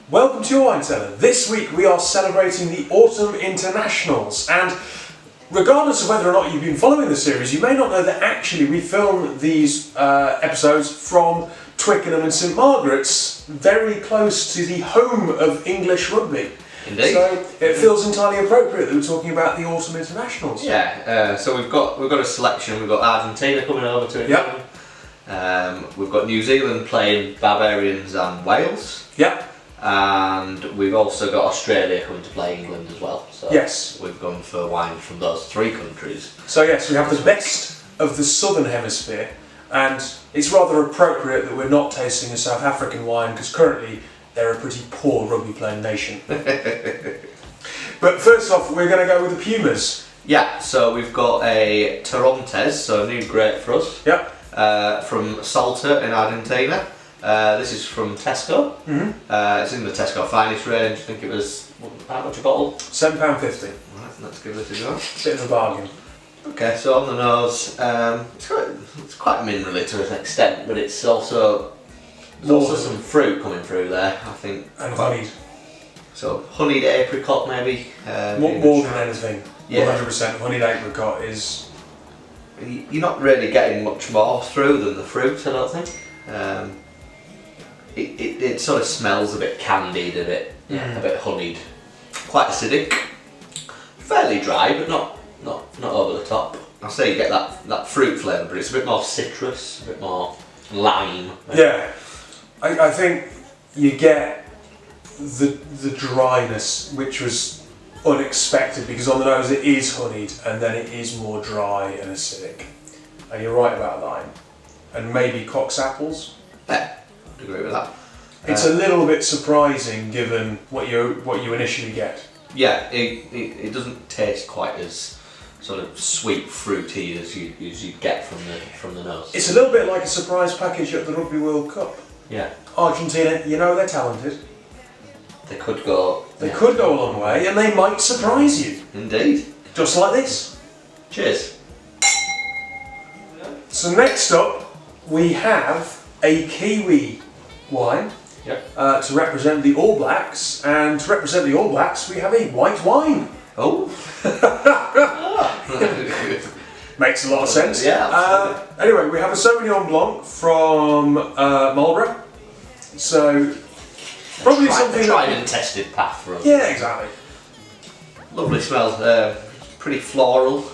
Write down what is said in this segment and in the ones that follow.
Welcome to Your Wine Cellar. This week we are celebrating the Autumn Internationals, and regardless of whether or not you've been following the series, you may not know that actually we film these episodes from Twickenham and St Margaret's, very close to the home of English rugby. Indeed. So it feels entirely appropriate that we're talking about the Autumn Internationals. Yeah, so we've got a selection. We've got Argentina coming over to England. Yep. We've got New Zealand playing Barbarians and Wales. Yep. And we've also got Australia coming to play England as well. So yes. We've gone for wine from those three countries. So yes, we have the best of the Southern Hemisphere, and it's rather appropriate that we're not tasting a South African wine because currently they're a pretty poor rugby playing nation. But first off, we're going to go with the Pumas. Yeah, so we've got a Torontes, so a new grape for us. Yep. From Salta in Argentina. This is from Tesco. Mm-hmm. It's in the Tesco Finest range. I think it was, how much a bottle? £7.50. Right, let's give it a go. Bit of a bargain. Okay, so on the nose, it's quite minerally to an extent, but it's also there's also some fruit coming through there, I think. And honeyed. So honeyed apricot maybe. More than anything. Yeah. 100% honeyed apricot is. You're not really getting much more through than the fruit, I don't think. It sort of smells a bit candied, a bit honeyed, quite acidic, fairly dry, but not over the top. I'll say you get that fruit flavour, but it's a bit more citrus, a bit more lime. Yeah, I think you get the dryness, which was unexpected because on the nose it is honeyed and then it is more dry and acidic. And you're right about lime, and maybe Cox apples. Yeah, I'd agree with that. It's a little bit surprising given what you initially get. Yeah, it doesn't taste quite as sort of sweet fruity as you get from the nose. It's a little bit like a surprise package at the Rugby World Cup. Yeah. Argentina, you know they're talented. They could go. They could go a long way, and they might surprise you. Indeed. Just like this. Cheers. So next up, we have a Kiwi wine. Yep. To represent the All Blacks, and to represent the All Blacks, we have a white wine. Oh. Makes a lot of sense. Yeah. Anyway, we have a Sauvignon Blanc from Marlborough. So probably something tried and tested path for us. Yeah, exactly. Lovely smell. Pretty floral.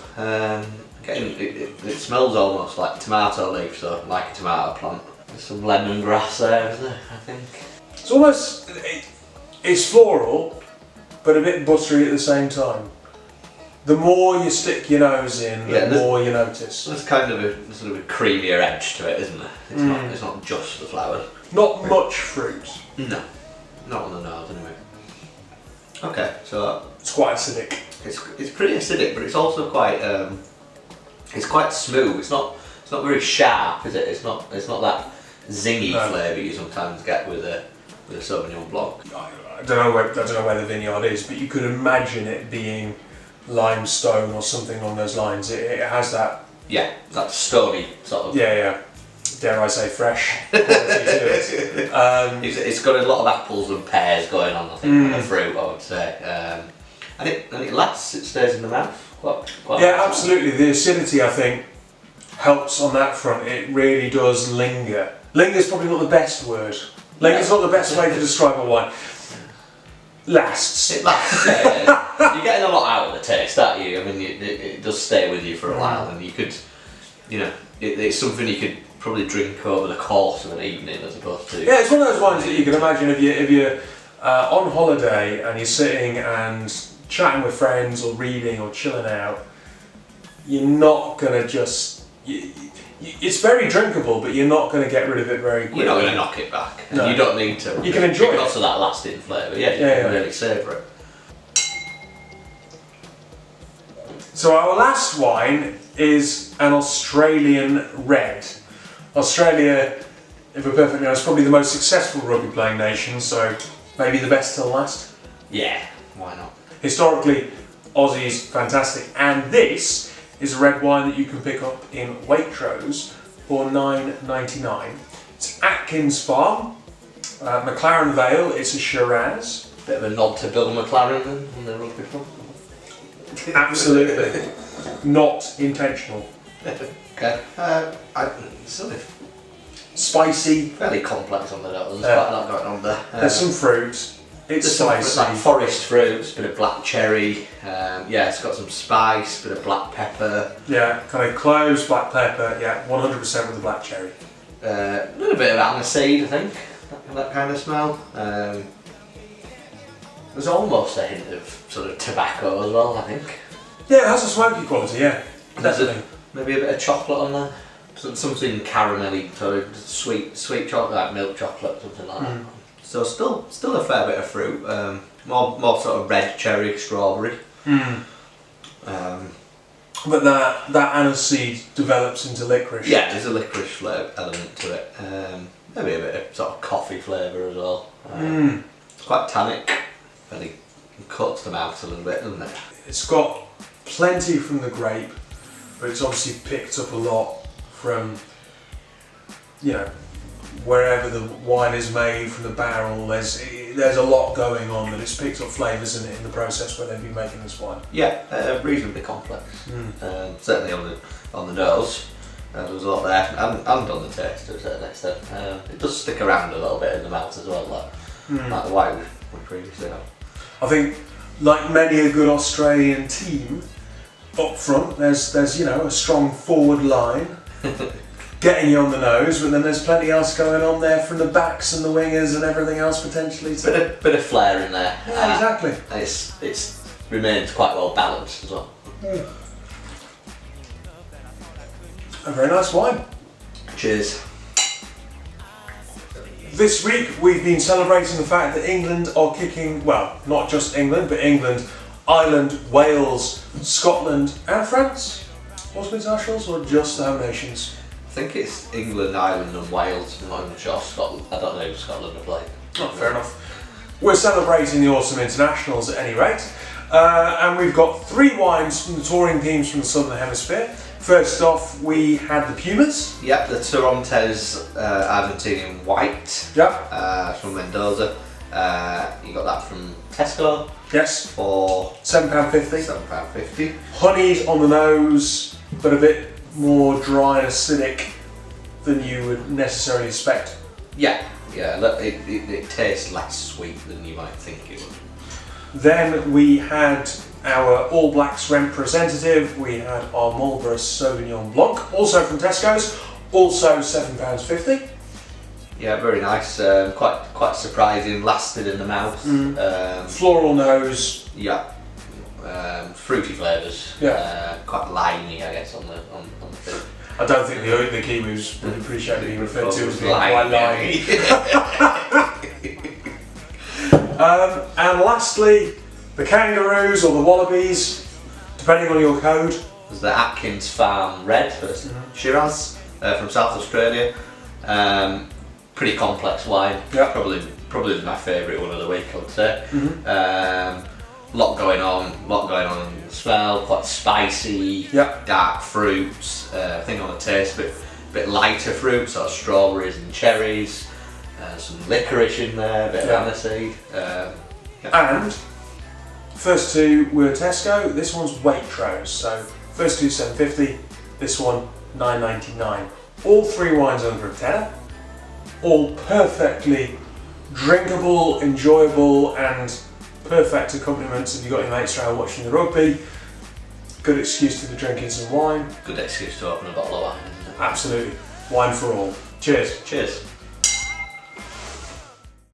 It smells almost like tomato leaf, so like a tomato plant. There's some lemongrass there, isn't there, I think? It's almost, it's floral, but a bit buttery at the same time. The more you stick your nose in, the more you notice. There's kind of a sort of a creamier edge to it, isn't there? It's not just the flowers. Not much fruit. No, not on the nose anyway. Okay, so it's quite acidic. It's pretty acidic, but it's also quite it's quite smooth. It's not very sharp, is it? It's not that zingy flavour you sometimes get with a Sauvignon Blanc. I don't know where the vineyard is, but you could imagine it being limestone or something along those lines. It has that. Yeah, that stony sort of. Yeah. Dare I say fresh quality to it. It's got a lot of apples and pears going on, I think, the fruit, I would say. And it lasts. It stays in the mouth quite. Yeah, absolutely. The acidity, I think, helps on that front. It really does linger. Linger is probably not the best word. Linger is not the best way to describe a wine. Lasts. It lasts. Yeah. You're getting a lot out of the taste, aren't you? I mean, it does stay with you for a while, and you could, it's something you could probably drink over the course of an evening as opposed to. Yeah, it's one of those wines that you can imagine if you're on holiday and you're sitting and chatting with friends or reading or chilling out. You're not gonna just. It's very drinkable, but you're not going to get rid of it very quickly. You're not going to knock it back. No. You don't need to. You can enjoy it. Because of that lasting flavour. Yeah, you can really savour it. So our last wine is an Australian red. Australia, if we're perfectly honest, is probably the most successful rugby playing nation, so maybe the best till last. Yeah, why not? Historically, Aussie's fantastic, and this is a red wine that you can pick up in Waitrose for $9.99. It's Atkins Farm. McLaren Vale, it's a Shiraz. Bit of a nod to Bill McLaren then, on the rugby front. Absolutely. Not intentional. Okay. Sort of Spicy. fairly complex on the nose. There's quite a lot going on there. There's some fruit. It's There's spicy. some like forest fruits, bit of black cherry. Yeah, it's got some spice, bit of black pepper. Yeah, kind of cloves, black pepper. Yeah, 100% with the black cherry. A little bit of aniseed, I think. That kind of smell. There's almost a hint of sort of tobacco as well, I think. Yeah, it has a smoky quality. Yeah, definitely. Maybe a bit of chocolate on there. Something caramelly, sort of sweet chocolate, like milk chocolate, something like that. So still a fair bit of fruit. More sort of red cherry, strawberry. But that aniseed develops into licorice. Yeah, there's a licorice flavour element to it. Maybe a bit of sort of coffee flavour as well. It's quite tannic. Really cuts the mouth a little bit, doesn't it? It's got plenty from the grape, but it's obviously picked up a lot from, you know, wherever the wine is made from the barrel. There's a lot going on that it's picked up flavours in it in the process where they've been making this wine. Yeah, reasonably complex. Certainly on the nose, there's a lot there, and on the taste to a certain extent. It does stick around a little bit in the mouth as well, like the wine we previously had. I think, like many a good Australian team, up front there's you know, a strong forward line getting you on the nose, but then there's plenty else going on there from the backs and the wingers and everything else potentially. Bit of flair in there. Yeah, exactly. And it's remains quite well balanced as well. A very nice wine. Cheers. This week we've been celebrating the fact that England are kicking, well, not just England, but England, Ireland, Wales, Scotland and France. What's internationals or just the home nations? I think it's England, Ireland and Wales. I'm not even sure Scotland. I don't know if Scotland are playing. Oh, fair enough. We're celebrating the autumn internationals at any rate. And we've got 3 wines from the touring teams from the Southern Hemisphere. First off, we had the Pumas. Yep, the Torontes Argentinian White. Yep. From Mendoza. You got that from Tesco. Yes. For £7.50. £7.50. Honeyed on the nose, but a bit more dry and acidic than you would necessarily expect. Yeah. It tastes less sweet than you might think it would. Then we had our All Blacks representative. We had our Marlborough Sauvignon Blanc, also from Tesco's, also £7.50. Yeah, very nice. Quite surprising. Lasted in the mouth. Floral nose. Yeah. Fruity flavours. Yeah. Quite limey, I guess, on the thing. I don't think the Kiwis would appreciate being referred to as being Limey. quite limey. And lastly, the Kangaroos or the Wallabies, depending on your code. There's the Atkins Farm Red, Shiraz, from South Australia. Pretty complex wine. Yeah. Probably my favourite one of the week, I would say. Lot going on in the smell, quite spicy, dark fruits. I think on the taste, a bit lighter fruits, so strawberries and cherries, some licorice in there, a bit of aniseed. And first 2 were Tesco. This one's Waitrose. So first 2 £7.50. This one £9.99. All 3 wines under a tenner. All perfectly drinkable, enjoyable, and perfect accompaniments if you've got your mates around watching the rugby. Good excuse to be drinking some wine. Good excuse to open a bottle of wine. Absolutely. Wine for all. Cheers. Cheers.